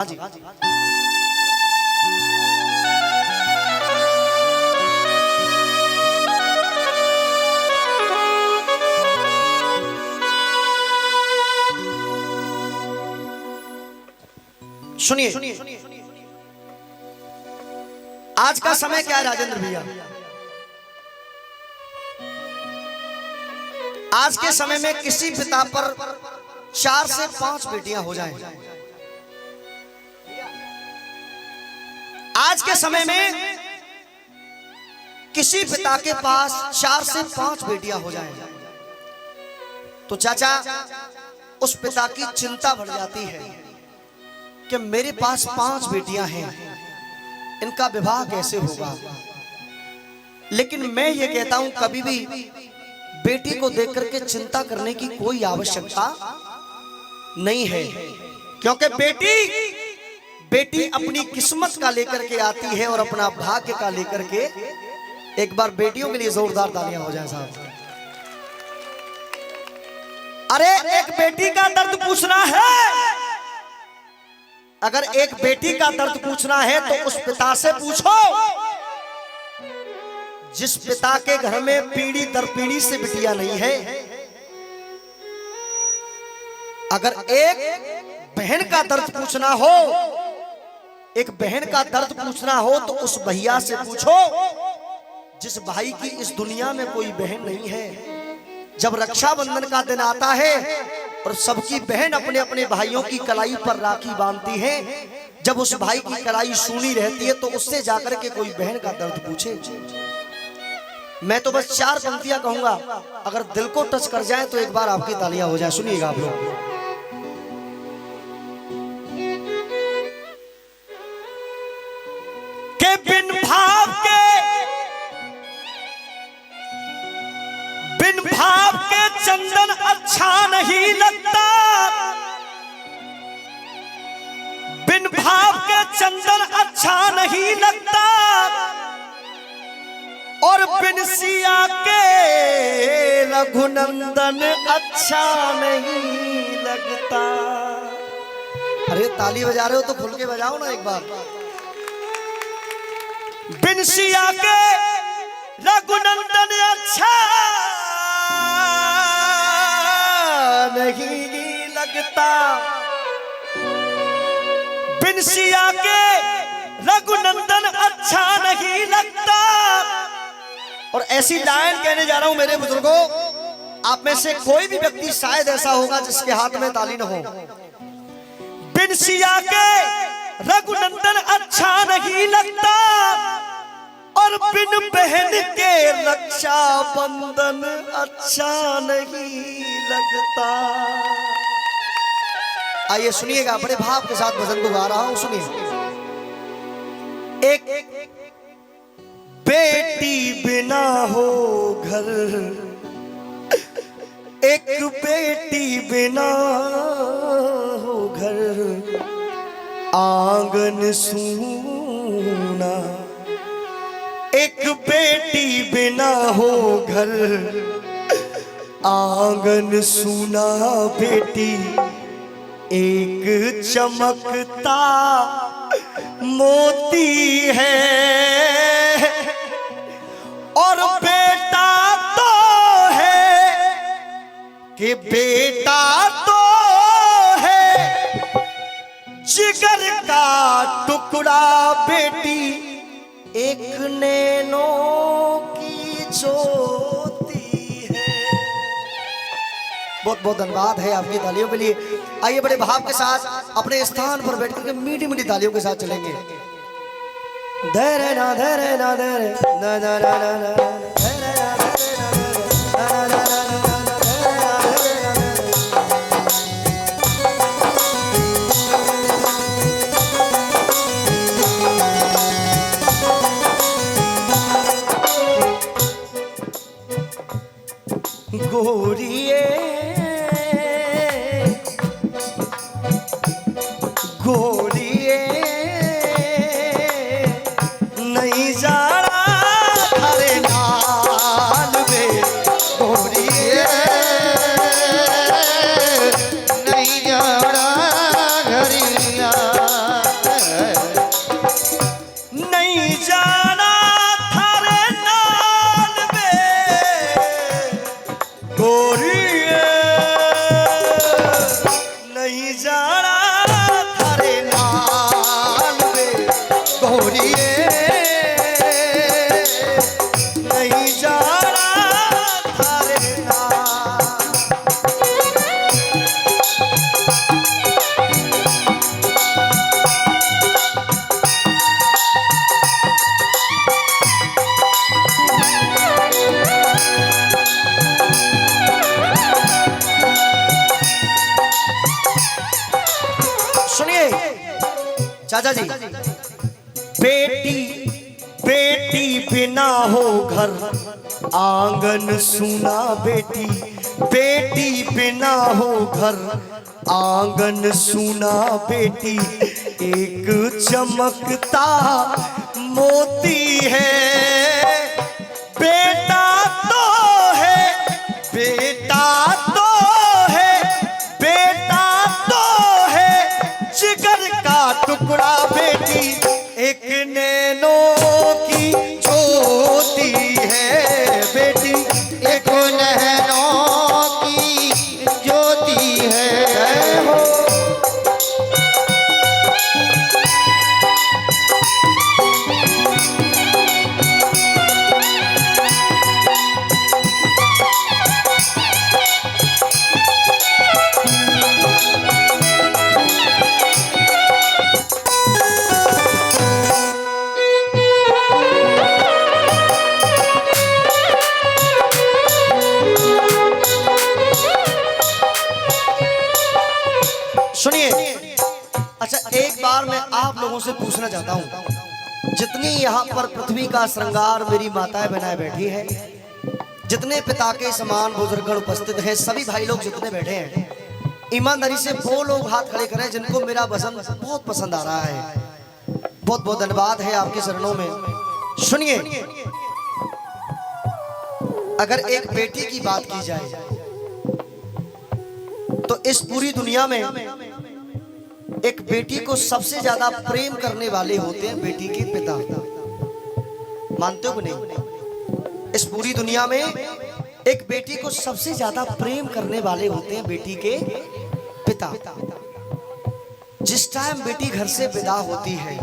जी सुनिए, आज का समय क्या है राजेंद्र भैया? आज के समय में किसी पिता पर 4 से 5 बेटियां हो जाएं। आज के समय में किसी पिता के पास 4 से 5 बेटियां हो जाएं, तो चाचा उस पिता की चिंता बढ़ जाती है कि मेरे पास 5 बेटियां हैं, इनका विवाह कैसे होगा। लेकिन मैं ये कहता हूं, कभी भी बेटी को देख करके चिंता करने की कोई आवश्यकता नहीं है, क्योंकि बेटी अपनी किस्मत का लेकर के आती है और अपना भाग्य का लेकर के। एक बार बेटियों के लिए जोरदार तालियां हो जाए साहब। अरे एक बेटी का दर्द पूछना है, अगर एक बेटी का दर्द पूछना है तो उस पिता से पूछो जिस पिता के घर में पीढ़ी दर पीढ़ी से बिटिया नहीं है। अगर एक बहन का दर्द पूछना हो, एक बहन का दर्द पूछना हो तो उस भैया से पूछो जिस भाई की इस दुनिया में कोई बहन नहीं है। जब रक्षाबंधन का दिन आता है और सबकी बहन अपने अपने भाइयों की कलाई पर राखी बांधती है, जब उस भाई की कलाई सूनी रहती है तो उससे जाकर के कोई बहन का दर्द पूछे। मैं तो बस 4 पंक्तियां कहूंगा, अगर दिल को टच कर जाए तो एक बार आपकी तालियां हो जाए। सुनिएगा आप लोग। के बिन भाव के चंदन अच्छा नहीं लगता, बिन भाव के चंदन अच्छा नहीं लगता, और बिन सिया के रघुनंदन अच्छा नहीं लगता। अरे ताली बजा रहे हो तो खुल के बजाओ ना एक बार। बिन सिया के रघुनंदन अच्छा नहीं लगता, बिन सिया के रघुनंदन अच्छा नहीं लगता। और ऐसी लाइन कहने जा रहा हूं मेरे बुजुर्गों, आप में से कोई भी व्यक्ति शायद ऐसा होगा जिसके हाथ में ताली न हो। बिन सिया के रघुनंदन अच्छा नहीं लगता, और बिन बहन के रक्षा बंधन अच्छा नहीं लगता। आइए सुनिएगा, बड़े भाव के साथ भजन को गा रहा हूं, सुनिए। एक बेटी बिना हो घर, एक बेटी बिना हो घर, आंगन सूना। एक बेटी बिना हो घर, आंगन सूना। बेटी एक चमकता मोती है, और बेटा तो है कि बेटा तो है जिगर का टुकड़ा। बेटी एक नैनों की ज्योति है। बहुत बहुत धन्यवाद है आपकी तालियों के लिए। आइए बड़े भाव के साथ अपने स्थान पर बैठ करके मीठी मीठी तालियों के साथ चलेंगे। धैर्य ना धैर्य ना धैर्य ना ना ना ना ना गोरिए गोरिए नहीं जाना हरे नाल में। गोरिए नहीं जाना घरिया चाचा जी, बेटी बेटी बिना हो घर आंगन सूना, बेटी बेटी बिना हो घर आंगन सूना, बेटी एक चमकता मोती है, बेटा तो है, बेटा तो है, बेटा तो है जिगर का टुकड़ा, बेटी एक नैनों की ज्योति है, बेटी एक नैनों की ज्योति है। हो। सुनिए, अच्छा एक बार मैं आप लोगों से पूछना चाहता हूं, जितनी यहाँ पर पृथ्वी का श्रृंगार मेरी माताएं बहनाएं बैठी हैं, जितने पिता के समान बुजुर्गगण उपस्थित हैं, सभी भाई लोग जितने बैठे हैं, ईमानदारी से वो लोग हाथ खड़े करें जिनको मेरा वजन बहुत पसंद आ रहा है। बहुत बहुत धन्यवाद है आपके चरणों में। सुनिए, अगर एक बेटी की बात की जाए तो इस पूरी दुनिया में एक बेटी को सबसे ज्यादा प्रेम करने वाले होते हैं बेटी के पिता। मानते हो कि नहीं? इस पूरी दुनिया में एक बेटी को सबसे ज्यादा प्रेम करने वाले होते हैं बेटी के पिता। जिस टाइम बेटी घर से विदा होती है,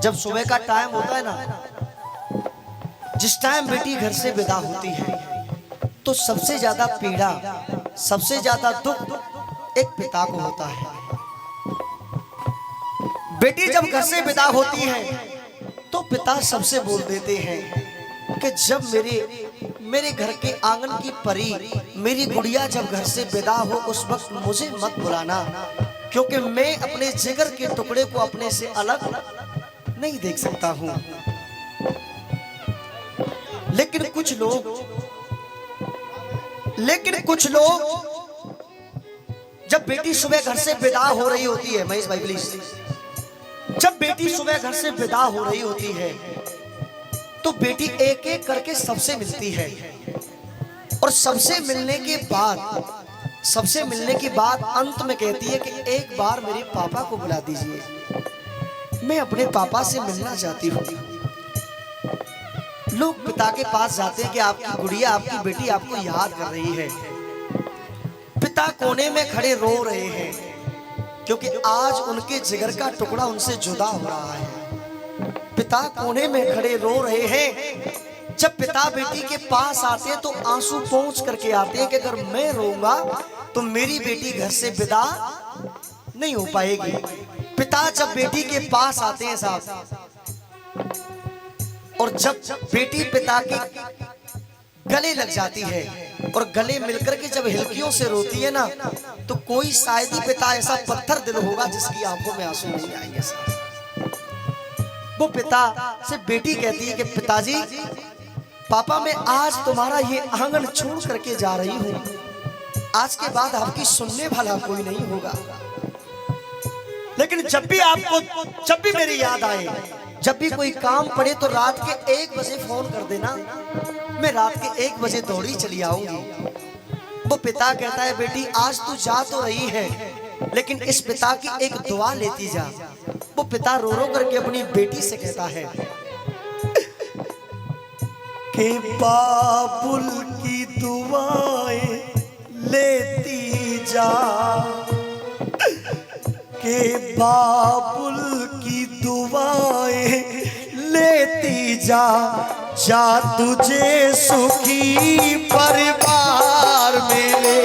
जब सुबह का टाइम होता है ना, जिस टाइम बेटी घर से विदा होती है तो सबसे ज्यादा पीड़ा, सबसे ज्यादा दुख एक पिता को होता है। बेटी जब घर से विदा होती है तो पिता सबसे बोल देते हैं कि जब मेरे घर के आंगन की परी, मेरी गुड़िया जब घर से विदा हो उस वक्त मुझे मत बुलाना, क्योंकि मैं अपने जिगर के टुकड़े को अपने से अलग नहीं देख सकता हूं। लेकिन कुछ लोग जब बेटी सुबह घर से विदा हो रही होती है, महेश भाई प्लीज, जब बेटी सुबह घर से विदा हो रही होती है तो बेटी एक एक करके सबसे मिलती है, और सबसे मिलने के बाद अंत में कहती है कि एक बार मेरे पापा को बुला दीजिए, मैं अपने पापा से मिलना चाहती हूँ। लोग पिता के पास जाते हैं कि आपकी गुड़िया, आपकी बेटी आपको याद कर रही है। पिता कोने में खड़े रो रहे हैं क्योंकि आज उनके जिगर का टुकड़ा उनसे जुदा हो रहा है। पिता कोने में खड़े रो रहे हैं। जब पिता बेटी के पास आते हैं तो आंसू पोंछ करके आते हैं कि अगर मैं रोऊंगा तो मेरी बेटी घर से विदा नहीं हो पाएगी। पिता जब बेटी के पास आते हैं साहब, और जब बेटी पिता के गले लग जाती है और गले मिलकर के जब हिलकियों से रोती है ना, तो कोई शायद ही पिता ऐसा पत्थर दिल होगा जिसकी आंखों में आंसू नहीं आएंगे साहब। वो पिता से बेटी कहती है कि पिताजी, पापा मैं आज तुम्हारा ये आंगन छोड़ करके जा रही हूँ, आज के बाद आपकी सुनने वाला कोई नहीं होगा, लेकिन जब भी मेरी याद आए, जब भी कोई काम पड़े तो रात के 1 बजे फोन कर देना, मैं रात के 1 बजे दौड़ी चली आऊंगी। वो पिता कहता है बेटी आज तू जा तो रही है, लेकिन इस पिता की एक दुआ लेती जा। वो पिता रो रो करके अपनी बेटी से कहता है कि बाबुल की दुआएं लेती जा, के बाबुल की दुआएं लेती जा, जा तुझे सुखी परिवार मिले,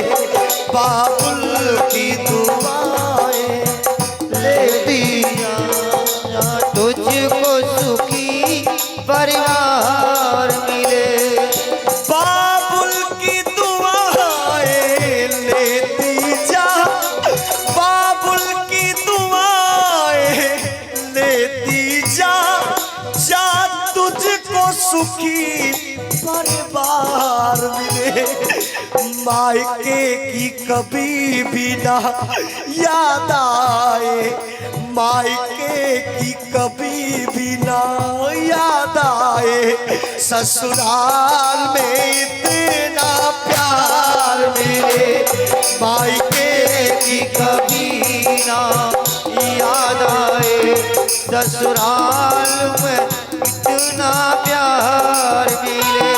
बाबुल की दुआएं लेती जा, तुझको सुखी परिवार मिले, बाबुल की दुआएं लेती जा, बाबुल की दुआ सुखी परिवार मिले, मायके की कभी भी ना याद आए, मायके की कभी भी ना याद आए, ससुराल में इतना प्यार मिले, मायके की कभी ना याद आए, ससुराल में इतना प्यार मिले।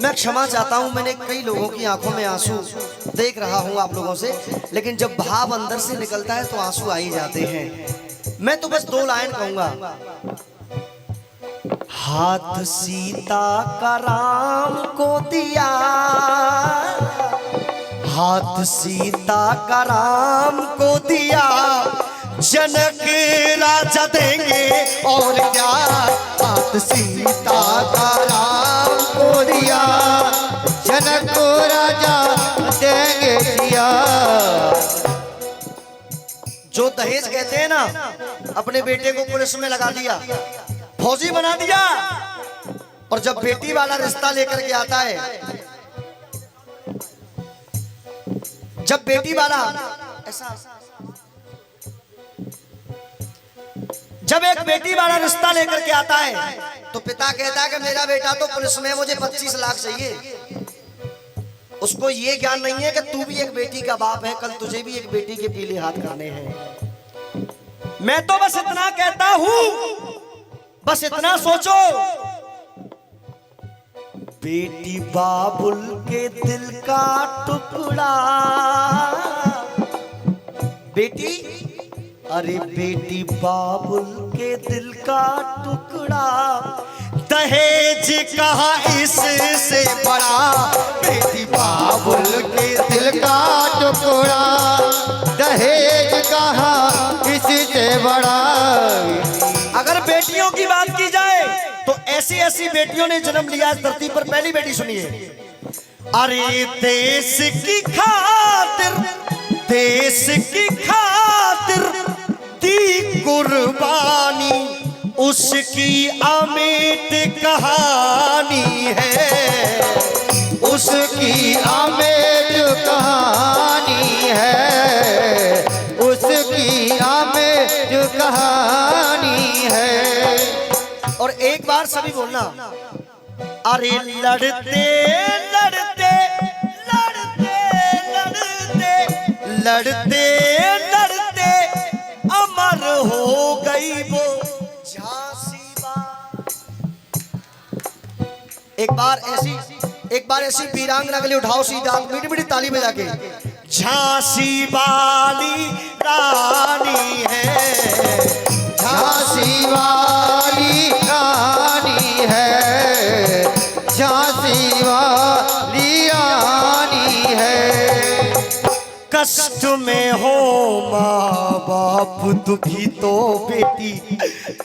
मैं क्षमा चाहता हूं, मैंने कई लोगों की आंखों में आंसू देख रहा हूं आप लोगों से, लेकिन जब भाव अंदर से निकलता है तो आंसू आ ही जाते हैं। मैं तो बस 2 लाइन कहूंगा। हाथ सीता का राम को दिया, हाथ सीता का राम को दिया, जनक राजा देंगे और क्या, हाथ सीता का राम को दिया, जनक को राजा देंगे दिया। जो दहेज कहते हैं ना, अपने बेटे को पुलिस में लगा दिया, फौजी बना दिया, और जब बेटी वाला रिश्ता लेकर के आता है, जब बेटी वाला ऐसा, जब एक बेटी वाला रिश्ता लेकर के आता है तो पिता कहता है कि मेरा बेटा तो पुलिस में, मुझे 25 लाख चाहिए। उसको ये ज्ञान नहीं है कि तू भी एक बेटी का बाप है, कल तुझे भी एक बेटी के पीले हाथ करने हैं। मैं तो बस इतना कहता हूं, बस इतना सोचो, बेटी बाबुल के दिल का टुकड़ा, बेटी, अरे बेटी बाबुल के दिल का टुकड़ा, दहेज कहा इससे बड़ा, बेटी बाबुल के दिल का टुकड़ा, दहेज कहा इससे बड़ा। अगर बेटियों की बात की जाए तो ऐसी ऐसी बेटियों ने जन्म लिया इस धरती पर। पहली बेटी सुनिए। अरे देश की खातिर, देश की खातिर दी कुर्बानी, उसकी अमिट कहानी है, उसकी अमिट कहानी है, उसकी अमिट कहानी है। और एक बार सभी बोलना, अरे लड़ते लड़ते लड़ते लड़ते लड़ते लड़ते अमर हो गई वो झांसी बाई। एक बार ऐसी वीरांगना के लिए उठाओ सीधा, मीठी मीठी ताली बजा के। झांसी वाली रानी है, झांसी वाली रानी है, झांसी वाली रानी है। कष्ट में हो माँ बाप दुखी तो बेटी,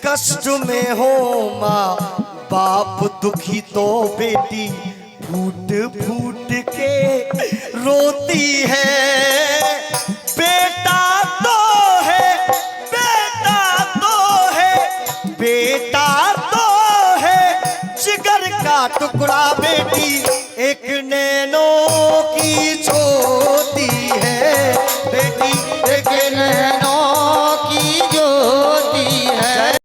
कष्ट में हो माँ बाप दुखी तो बेटी, फूट फूट के रोती है। बेटा तो है, बेटा तो है, बेटा तो है जिगर का टुकड़ा, बेटी एक नैनों की